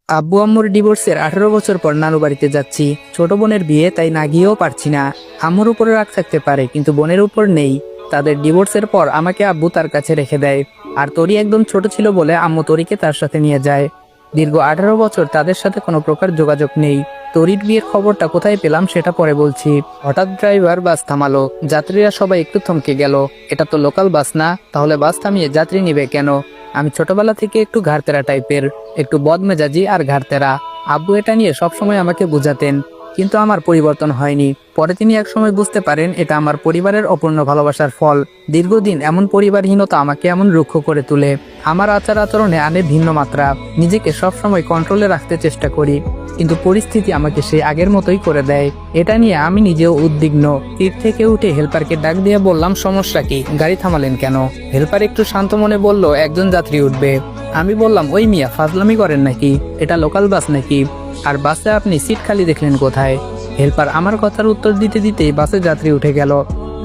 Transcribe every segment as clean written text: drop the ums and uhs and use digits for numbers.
আব্বু আম্মুর ডিভোর্সের 18 বছর পর নানু বাড়িতে যাচ্ছি। ছোট বোনের বিয়ে, তাই না গিয়েও পারছি না। আম্মুর উপরে রাগ থাকতে পারে, কিন্তু বোনের উপর নেই। তাদের ডিভোর্সের পর আমাকে আব্বু তার কাছে রেখে দেয়। আর তরি একদম ছোট ছিল বলে আম্মু তরিকে তার সাথে নিয়ে যায়। দীর্ঘ 18 বছর তাদের সাথে কোনো প্রকার যোগাযোগ নেই। তরির বিয়ের খবরটা কোথায় পেলাম সেটা পরে বলছি। হঠাৎ ড্রাইভার বাস থামালো। যাত্রীরা সবাই একটু থমকে গেল। এটা তো লোকাল বাস না, তাহলে বাস থামিয়ে যাত্রী নিবে কেন? আমি ছোটবেলা থেকে একটু ঘাড়তেরা টাইপের, একটু বদমেজাজি আর ঘাড়তেরা। আব্বু এটা নিয়ে সবসময় আমাকে বুঝাতেন, কিন্তু আমার পরিবর্তন হয়নি। পরে তিনি একসময় বুঝতে পারেন এটা আমার পরিবারের অপূর্ণ ভালোবাসার ফল। দীর্ঘদিন এমন পরিবারহীনতা আমাকে এমন রুক্ষ করে তোলে। আমার আচার আচরণে আনে ভিন্ন মাত্রা। নিজেকে সবসময় কন্ট্রোলে রাখতে চেষ্টা করি, কিন্তু পরিস্থিতি আমাকে সেই আগের মতোই করে দেয়। এটা নিয়ে আমি নিজেও উদ্বিগ্ন। সিট থেকে উঠে হেল্পারকে ডাক দিয়ে বললাম, সমস্যা কি? গাড়ি থামালেন কেন? হেল্পার একটু শান্ত মনে বলল, একজন যাত্রী উঠবে। আমি বললাম, ওই মিয়া ফাজলামি করেন নাকি? এটা লোকাল বাস নাকি? আর বাসে আপনি সিট খালি দেখলেন কোথায়? হেল্পার আমার কথার উত্তর দিতে দিতেই বাসে যাত্রী উঠে গেল।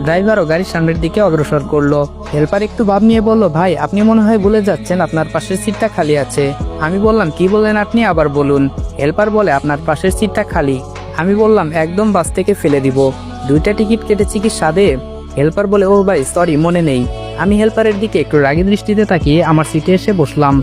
ড্রাইভারও গাড়ির সামনের দিকে অগ্রসর করলো। হেল্পার একটু ভাব নিয়ে বলল, ভাই আপনি মনে হয় ভুলে যাচ্ছেন, আপনার পাশের সিটটা খালি আছে। আমি বললাম, কি বললেন আপনি? আবার বলুন। হেল্পার বলে, আপনার পাশের সিটটা খালি। আমি বললাম, একদম বাস থেকে ফেলে দিব। 2টা টিকিট কেটেছি কি সাদে? হেল্পার বলে, ও ভাই সরি, মনে নেই। আমি হেল্পারের দিকে একটু রাগী দৃষ্টিতে তাকিয়ে আমার সিটে এসে বসলাম।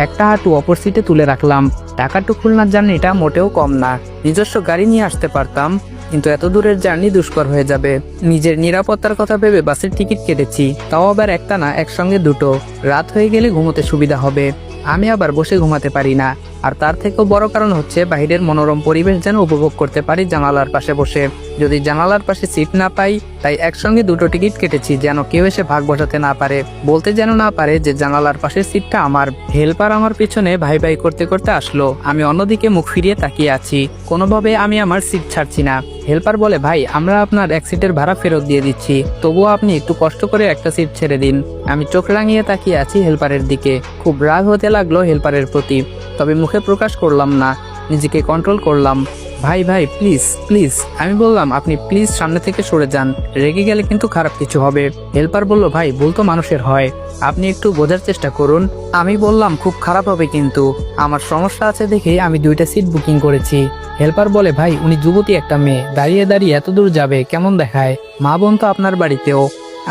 একটা হাঁটু অপর সিটে তুলে রাখলাম। ঢাকা টু খুলনার জার্নিটা মোটেও কম না। নিজস্ব গাড়ি নিয়ে আসতে পারতাম, কিন্তু এত দূরের জার্নি দুষ্কর হয়ে যাবে। নিজের নিরাপত্তার কথা ভেবে বাসের টিকিট কেটেছি, তাও আবার একটা না, একসঙ্গে দুটো। রাত হয়ে গেলে ঘুমোতে সুবিধা হবে। আমি আবার বসে ঘুমাতে পারি না। আর তার থেকেও বড় কারণ হচ্ছে, বাইরের মনোরম পরিবেশ যেন উপভোগ করতে পারি জানালার পাশে বসে। যদি জানালার পাশে সিট না পাই, তাই একসঙ্গে 2টো টিকিট কেটেছি, যেন কেউ এসে ভাগ বসাতে না পারে, বলতে যেন না পারে যে জানালার পাশের সিটটা আমার। হেল্পার আমার পিছনে ভাই ভাই করতে করতে আসলো। আমি অন্যদিকে মুখ ফিরিয়ে তাকিয়ে আছি। কোনোভাবে আমি আমার সিট ছাড়ছি না। হেল্পার বলে, ভাই আমরা আপনার এক সিটের ভাড়া ফেরত দিয়ে দিচ্ছি, তবুও আপনি একটু কষ্ট করে একটা সিট ছেড়ে দিন। আমি চোখ রাঙিয়ে তাকিয়ে আছি হেল্পারের দিকে। খুব রাগ হতে লাগলো হেল্পারের প্রতি, তবে মুখে প্রকাশ করলাম না, নিজেকে কন্ট্রোল করলাম। ভাই ভাই প্লিজ প্লিজ। আমি বললাম, আপনি প্লিজ সামনে থেকে সরে যান, রেগে গেলে কিন্তু খারাপ কিছু হবে। হেল্পার বলল, ভাই ভুল তো মানুষের হয়, আপনি একটু বোঝার চেষ্টা করুন। আমি বললাম, খুব খারাপ হবে কিন্তু, আমার সমস্যা আছে দেখে আমি 2টা সিট বুকিং করেছি। হেল্পার বলে, ভাই উনি যুবতী একটা মেয়ে, দাঁড়িয়ে দাঁড়িয়ে এত দূর যাবে, কেমন দেখায়? মা বোন তো আপনার বাড়িতেও।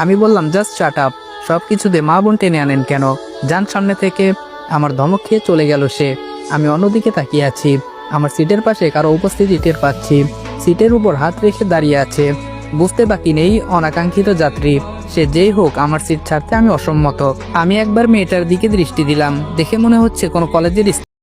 আমি বললাম, জাস্ট শাট আপ, সব কিছুতে মা বোন টেনে আনেন কেন? যান সামনে থেকে। আমার ধমক খেয়ে চলে গেল সে। আমি অন্যদিকে তাকিয়ে আছি। আমার সিটের পাশে কারো উপস্থিতি টের পাচ্ছি। সিটের উপর হাত রেখে দাঁড়িয়ে আছে। বুঝতে বাকি নেই, অনাকাঙ্ক্ষিত যাত্রী। সে যেই হোক, আমার সিট ছাড়তে আমি অসম্মত। আমি একবার মেয়েটার দিকে দৃষ্টি দিলাম। দেখে মনে হচ্ছে কোনো কলেজের